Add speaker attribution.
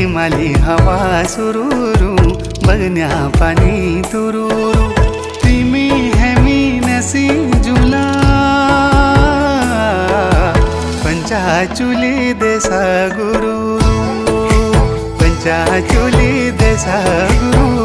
Speaker 1: प्रेमाली हवा सुरूरू बगन्या पानी तुरूरू तिमी हेमी नसी जुला पंचाचुली देसा गुरु पंचाचुली देसा गुरु